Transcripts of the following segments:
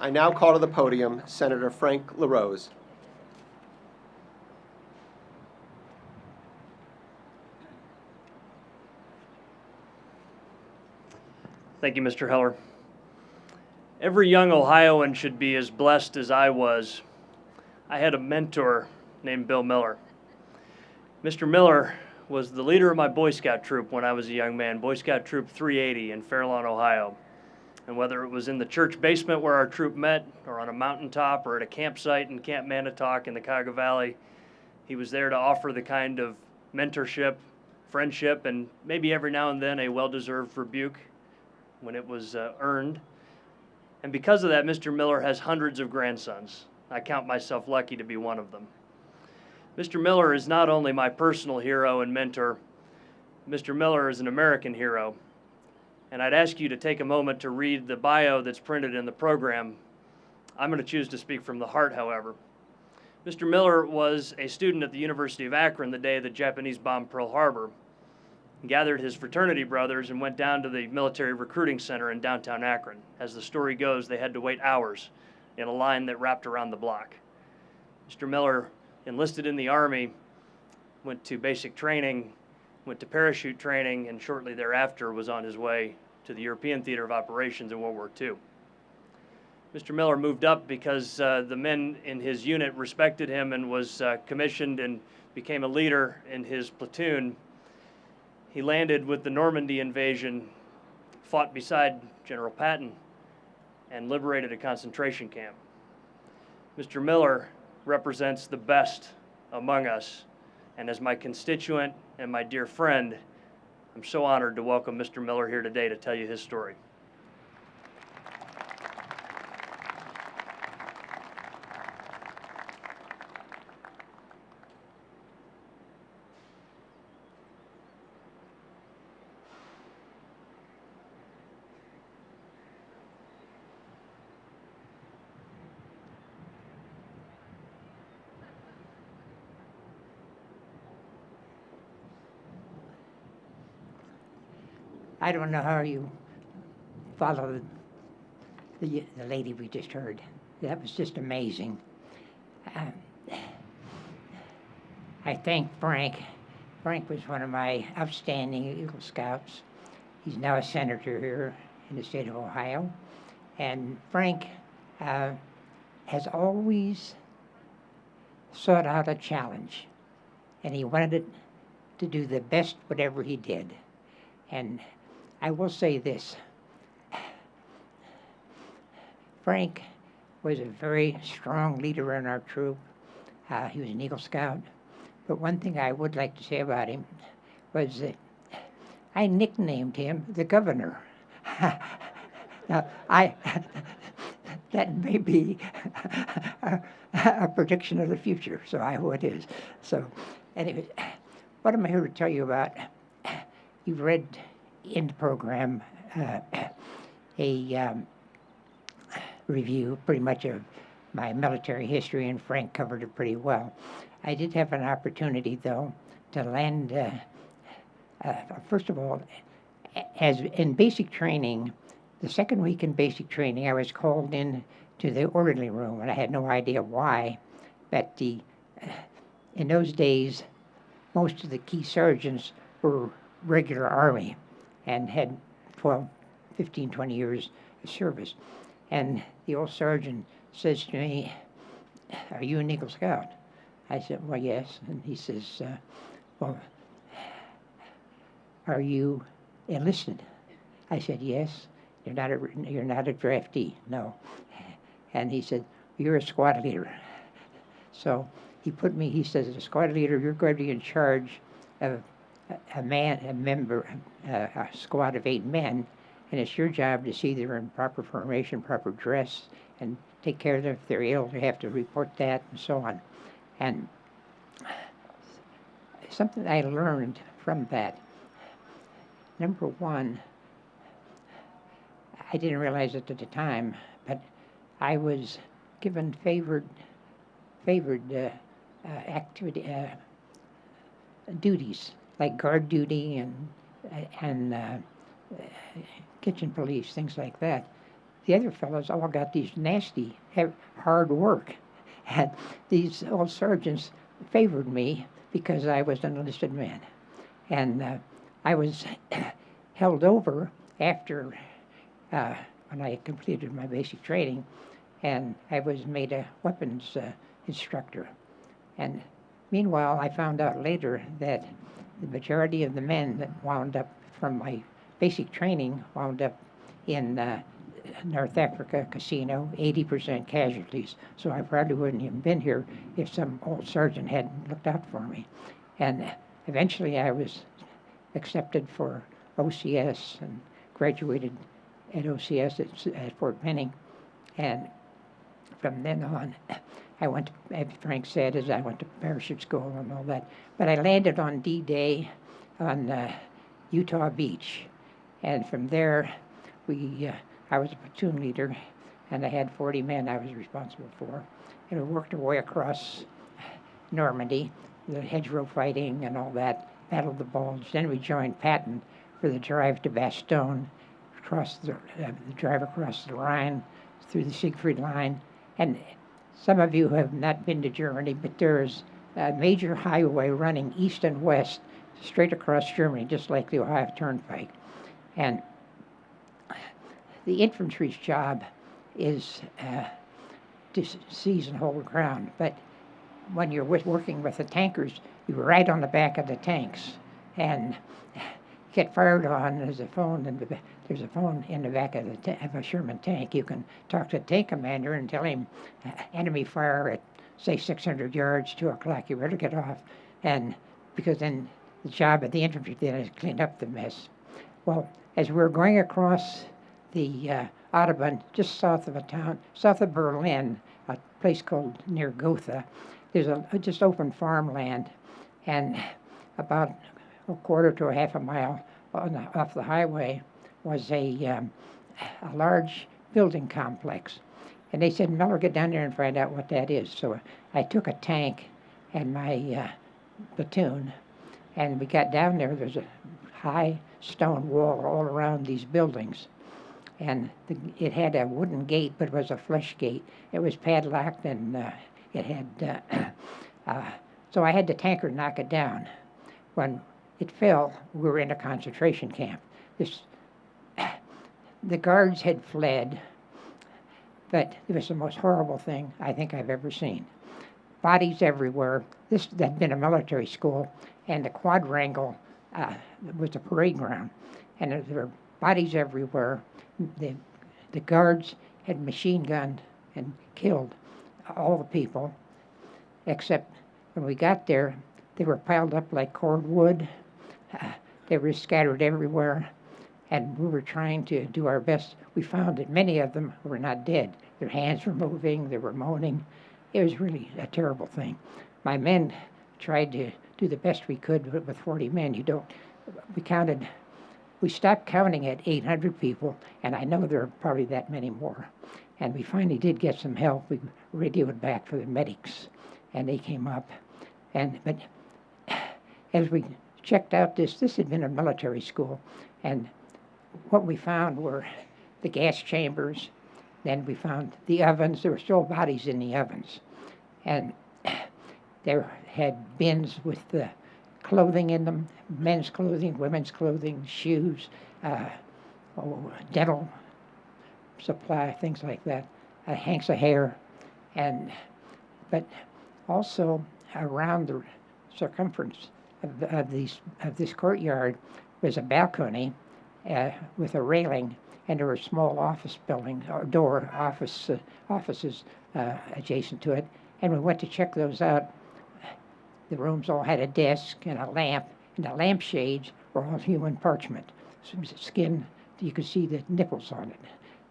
I now call to the podium Senator Frank LaRose. Thank you, Mr. Heller. Every young Ohioan should be as blessed as I was. I had a mentor named Bill Miller. Mr. Miller was the leader of my Boy Scout troop when I was a young man, Boy Scout Troop 380 in Fairlawn, Ohio. And whether it was in the church basement where our troop met, or on a mountaintop, or at a campsite in Camp Manitowoc in the Cuyahoga Valley, he was there to offer the kind of mentorship, friendship, and maybe every now and then a well-deserved rebuke when it was earned. And because of that, Mr. Miller has hundreds of grandsons. I count myself lucky to be one of them. Mr. Miller is not only my personal hero and mentor, Mr. Miller is an American hero. And I'd ask you to take a moment to read the bio that's printed in the program. I'm going to choose to speak from the heart, however. Mr. Miller was a student at the University of Akron the day the Japanese bombed Pearl Harbor. He gathered his fraternity brothers and went down to the military recruiting center in downtown Akron. As the story goes, they had to wait hours in a line that wrapped around the block. Mr. Miller enlisted in the Army, went to basic training, went to parachute training, and shortly thereafter was on his way to the European Theater of Operations in World War II. Mr. Miller moved up because the men in his unit respected him and was commissioned and became a leader in his platoon. He landed with the Normandy invasion, fought beside General Patton, and liberated a concentration camp. Mr. Miller represents the best among us, and as my constituent and my dear friend, I'm so honored to welcome Mr. Miller here today to tell you his story. I don't know how you followed the lady we just heard. That was just amazing. I thank Frank. Frank was one of my outstanding Eagle Scouts. He's now a senator here in the state of Ohio. And Frank has always sought out a challenge. And he wanted to do the best whatever he did. And I will say this. Frank was a very strong leader in our troop. He was an Eagle Scout. But one thing I would like to say about him was that I nicknamed him the Governor. Now, that may be a prediction of the future, so I hope it is. So, anyway, what am I here to tell you about? You've read in the program a review pretty much of my military history, and Frank covered it pretty well. I did have an opportunity, though, to land, first of all, as in basic training, the second week in basic training, I was called in to the orderly room, and I had no idea why, but in those days, most of the key sergeants were regular Army and had 12, 15, 20 years of service. And the old sergeant says to me, "Are you an Eagle Scout?" I said, "Well, yes." And he says, "Well, are you enlisted?" I said, "Yes." You're not a draftee." "No." And he said, "You're a squad leader." So he says, as a squad leader, you're going to be in charge of a squad of 8 men, and it's your job to see they're in proper formation, proper dress, and take care of them. If they're ill, you have to report that, and so on. And something I learned from that, number one, I didn't realize it at the time, but I was given favored duties, like guard duty and kitchen police, things like that. the other fellows all got these nasty, hard work. And these old sergeants favored me because I was an enlisted man. And I was held over after when I completed my basic training, and I was made a weapons instructor. And meanwhile, I found out later that the majority of the men that wound up from my basic training wound up in North Africa casino, 80% casualties. So I probably wouldn't even been here if some old sergeant hadn't looked out for me. And eventually I was accepted for OCS and graduated at OCS at Fort Benning. And from then on, I went, as Frank said, I went to parachute school and all that. But I landed on D-Day on Utah Beach. And from there, I was a platoon leader, and I had 40 men I was responsible for. And we worked our way across Normandy, the hedgerow fighting and all that, Battle of the Bulge. Then we joined Patton for the drive to Bastogne, the drive across the Rhine, through the Siegfried Line. And some of you have not been to Germany, but there's a major highway running east and west straight across Germany, just like the Ohio Turnpike. And the infantry's job is to seize and hold ground, but when you're working with the tankers, you ride on the back of the tanks and get fired on. There's a phone in the back of a Sherman tank. You can talk to the tank commander and tell him enemy fire at say 600 yards, 2 o'clock. You better get off, and because then the job of the infantry then is clean up the mess. Well, as we're going across the Autobahn, just south of Berlin, a place called near Gotha, there's a just open farmland, and about a quarter to a half a mile off the highway was a large building complex. And they said, Miller, get down there and find out what that is. So I took a tank and my platoon, and we got down there. There's a high stone wall all around these buildings. And it had a wooden gate, but it was a flush gate. It was padlocked, and it had, so I had the tanker knock it down. When it fell, we were in a concentration camp. The guards had fled, but it was the most horrible thing I think I've ever seen. Bodies everywhere. This had been a military school, and the quadrangle was a parade ground, and there were bodies everywhere. The guards had machine gunned and killed all the people, except when we got there, they were piled up like cordwood. They were scattered everywhere, and we were trying to do our best. We found that many of them were not dead. Their hands were moving, they were moaning. It was really a terrible thing. My men tried to do the best we could with 40 men. We stopped counting at 800 people, and I know there are probably that many more. And we finally did get some help. We radioed back for the medics, and they came up. But as we checked out this had been a military school, and what we found were the gas chambers. Then we found the ovens. There were still bodies in the ovens. And there had bins with the clothing in them, men's clothing, women's clothing, shoes, dental supply, things like that, hanks of hair. But also around the circumference of this courtyard was a balcony with a railing, and there were small office buildings or offices adjacent to it. And we went to check those out. The rooms all had a desk and a lamp, and the lampshades were all human parchment, skin. You could see the nipples on it,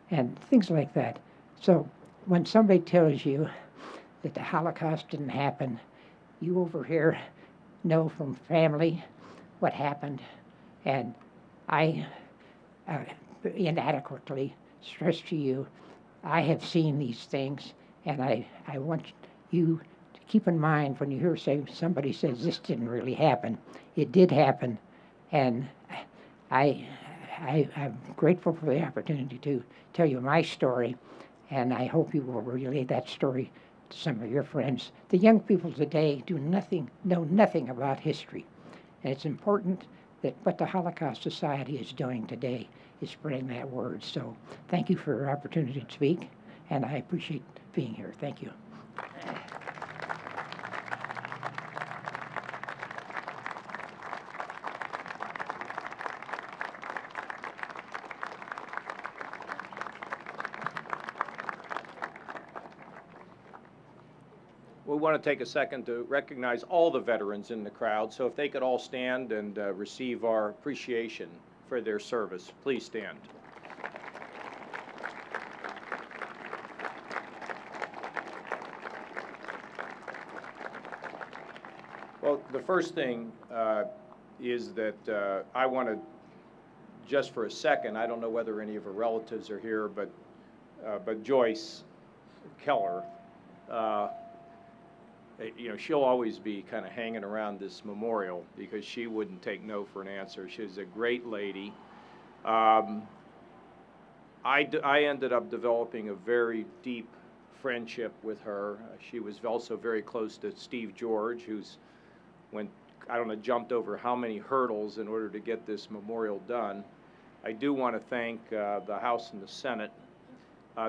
and things like that. So when somebody tells you that the Holocaust didn't happen, you over here know from family what happened, and I inadequately stress to you, I have seen these things, and I want you to keep in mind when you hear somebody says this didn't really happen. It did happen, and I I'm grateful for the opportunity to tell you my story, and I hope you will relay that story to some of your friends. The young people today know nothing about history, and it's important that what the Holocaust Society is doing today is spreading that word. So thank you for your opportunity to speak, and I appreciate being here. Thank you. We want to take a second to recognize all the veterans in the crowd, so if they could all stand and receive our appreciation for their service, please stand. Well, the first thing is that I want to, just for a second, I don't know whether any of her relatives are here, but Joyce Keller, you know, she'll always be kind of hanging around this memorial because she wouldn't take no for an answer. She's a great lady. I ended up developing a very deep friendship with her. She was also very close to Steve George, who's I don't know, jumped over how many hurdles in order to get this memorial done. I do want to thank the House and the Senate.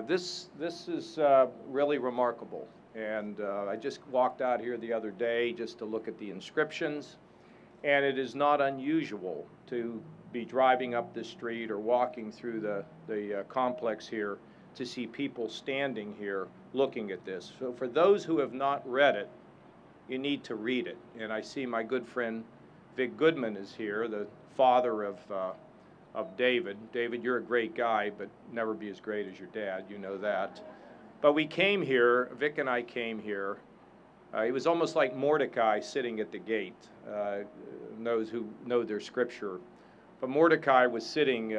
This is really remarkable. And I just walked out here the other day just to look at the inscriptions, and it is not unusual to be driving up the street or walking through the complex here to see people standing here looking at this. So for those who have not read it, you need to read it. And I see my good friend Vic Goodman is here, the father of David. David, you're a great guy, but never be as great as your dad, you know that. But we came here, Vic and I came here. It was almost like Mordecai sitting at the gate, those who know their scripture. But Mordecai was sitting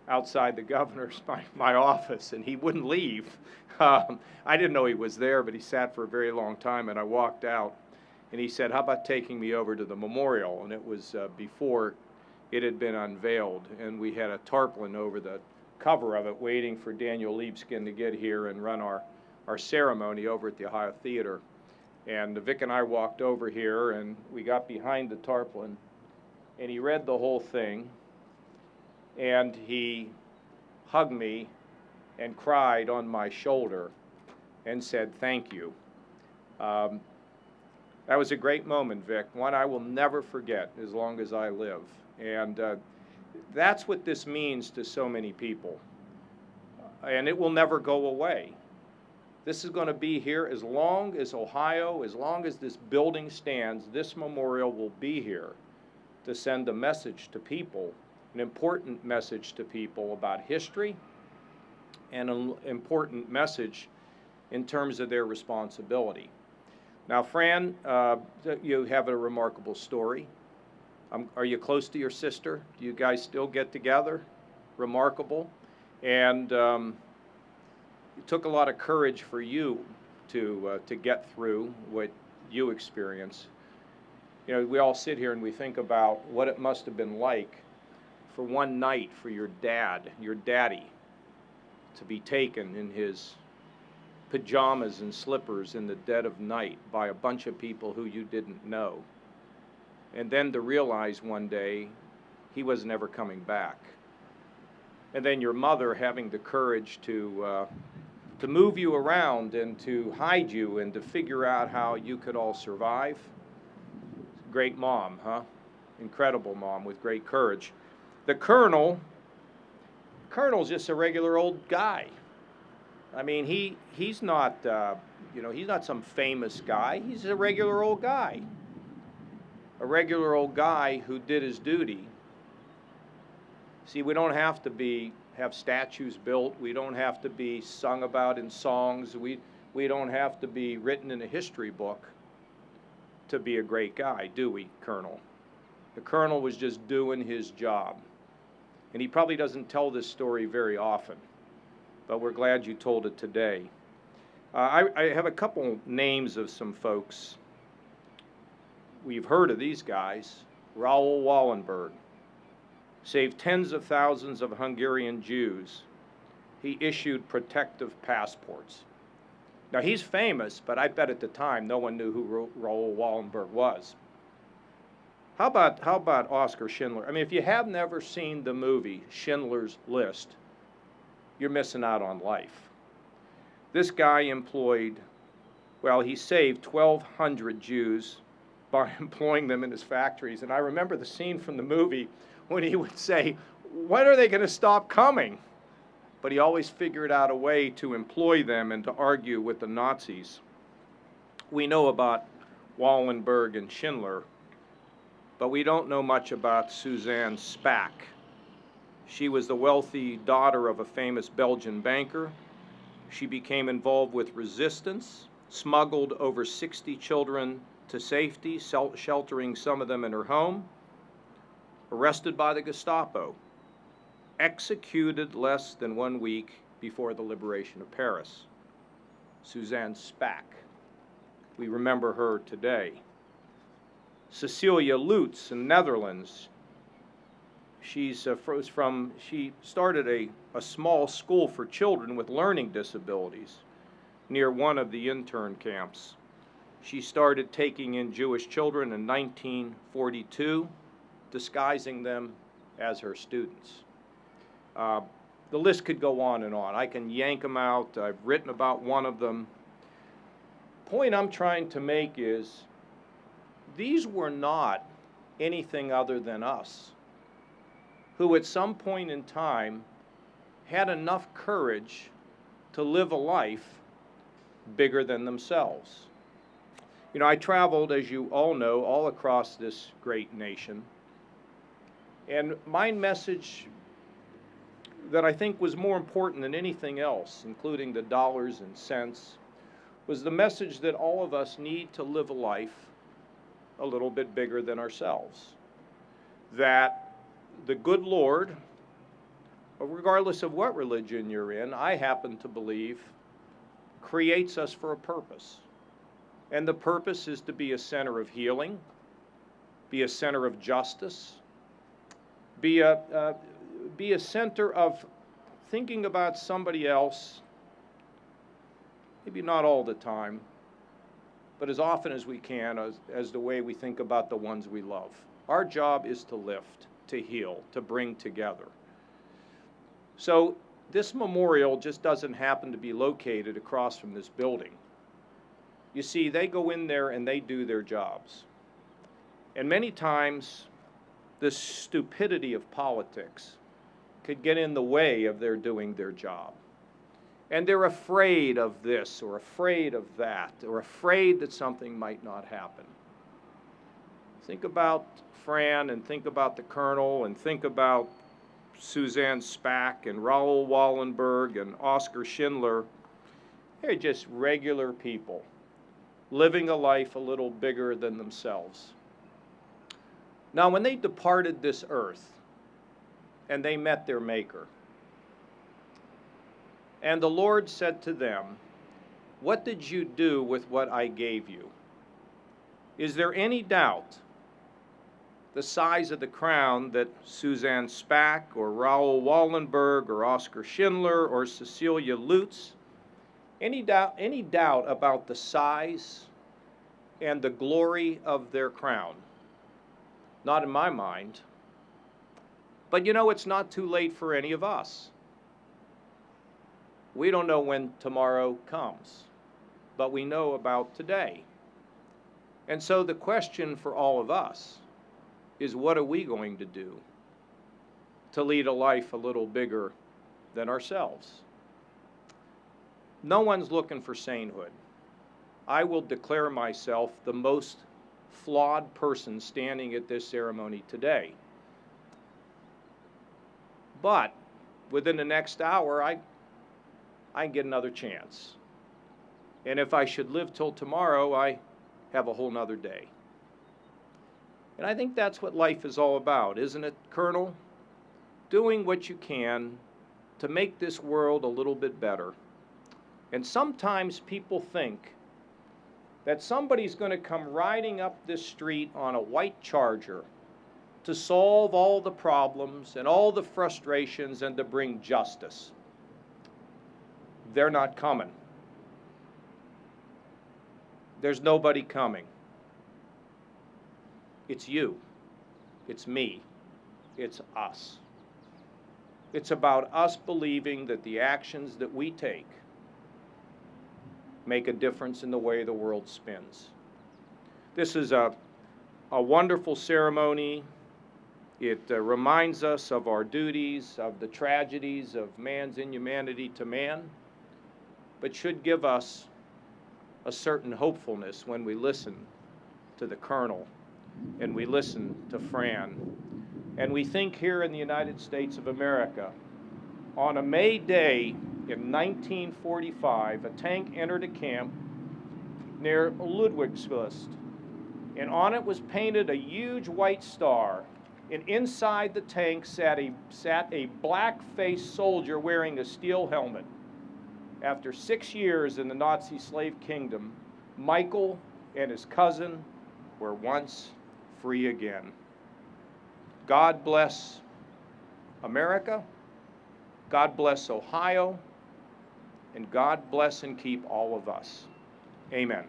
outside the governor's, my office, and he wouldn't leave. I didn't know he was there, but he sat for a very long time, and I walked out, and he said, how about taking me over to the memorial? And it was before it had been unveiled, and we had a tarpaulin over the cover of it waiting for Daniel Liebskin to get here and run our ceremony over at the Ohio Theater. And Vic and I walked over here, and we got behind the tarpaulin, and he read the whole thing, and he hugged me and cried on my shoulder and said, thank you. That was a great moment, Vic, one I will never forget as long as I live. And that's what this means to so many people. And it will never go away. This is going to be here as long as Ohio, as long as this building stands, this memorial will be here to send a message to people, an important message to people about history, and an important message in terms of their responsibility. Now, Fran, you have a remarkable story. Are you close to your sister? Do you guys still get together? Remarkable. And it took a lot of courage for you to get through what you experienced. You know, we all sit here and we think about what it must have been like for one night for your daddy, to be taken in his pajamas and slippers in the dead of night by a bunch of people who you didn't know. And then to realize one day he was never coming back. And then your mother having the courage to move you around and to hide you and to figure out how you could all survive. Great mom, huh? Incredible mom with great courage. The colonel's just a regular old guy. I mean, he's not, you know, he's not some famous guy. He's a regular old guy. A regular old guy who did his duty. See, we don't have to have statues built. We don't have to be sung about in songs. We don't have to be written in a history book to be a great guy, do we, Colonel? The Colonel was just doing his job. And he probably doesn't tell this story very often, but we're glad you told it today. I have a couple names of some folks. We've heard of these guys. Raoul Wallenberg. saved tens of thousands of Hungarian Jews, he issued protective passports. Now, he's famous, but I bet at the time no one knew who Raoul Wallenberg was. How about Oskar Schindler? I mean, if you have never seen the movie Schindler's List, you're missing out on life. This guy he saved 1,200 Jews by employing them in his factories. And I remember the scene from the movie when he would say, when are they going to stop coming? But he always figured out a way to employ them and to argue with the Nazis. We know about Wallenberg and Schindler, but we don't know much about Suzanne Spaak. She was the wealthy daughter of a famous Belgian banker. She became involved with resistance, smuggled over 60 children to safety, sheltering some of them in her home, arrested by the Gestapo, executed less than 1 week before the liberation of Paris. Suzanne Spaak. We remember her today. Cecilia Lutz in the Netherlands. She started a small school for children with learning disabilities near one of the intern camps. She started taking in Jewish children in 1942, disguising them as her students. The list could go on and on. I can yank them out. I've written about one of them. Point I'm trying to make is these were not anything other than us, who at some point in time had enough courage to live a life bigger than themselves. You know, I traveled, as you all know, all across this great nation. And my message that I think was more important than anything else, including the dollars and cents, was the message that all of us need to live a life a little bit bigger than ourselves. That the good Lord, regardless of what religion you're in, I happen to believe, creates us for a purpose. And the purpose is to be a center of healing, be a center of justice, be a center of thinking about somebody else, maybe not all the time, but as often as we can, as the way we think about the ones we love. Our job is to lift, to heal, to bring together. So this memorial just doesn't happen to be located across from this building. You see, they go in there and they do their jobs. And many times, the stupidity of politics could get in the way of their doing their job. And they're afraid of this or afraid of that or afraid that something might not happen. Think about Fran and think about the Colonel and think about Suzanne Spaak and Raoul Wallenberg and Oskar Schindler. They're just regular people living a life a little bigger than themselves. Now, when they departed this earth and they met their Maker, and the Lord said to them, "What did you do with what I gave you?" Is there any doubt the size of the crown that Suzanne Spaak or Raoul Wallenberg or Oskar Schindler or Cecilia Lutz, any doubt about the size and the glory of their crown? Not in my mind. But you know, it's not too late for any of us. We don't know when tomorrow comes, but we know about today. And so the question for all of us is, what are we going to do to lead a life a little bigger than ourselves? No one's looking for sainthood. I will declare myself the most flawed person standing at this ceremony today. But within the next hour, I can get another chance. And if I should live till tomorrow, I have a whole nother day. And I think that's what life is all about, isn't it, Colonel? Doing what you can to make this world a little bit better. And sometimes people think that somebody's going to come riding up this street on a white Charger to solve all the problems and all the frustrations and to bring justice. They're not coming. There's nobody coming. It's you. It's me. It's us. It's about us believing that the actions that we take make a difference in the way the world spins. This is a wonderful ceremony. It reminds us of our duties, of the tragedies of man's inhumanity to man, but should give us a certain hopefulness when we listen to the Colonel and we listen to Fran. And we think here in the United States of America, on a May day in 1945, a tank entered a camp near Ludwigslust, and on it was painted a huge white star, and inside the tank sat a black-faced soldier wearing a steel helmet. After 6 years in the Nazi slave kingdom, Michael and his cousin were once free again. God bless America, God bless Ohio, and God bless and keep all of us. Amen.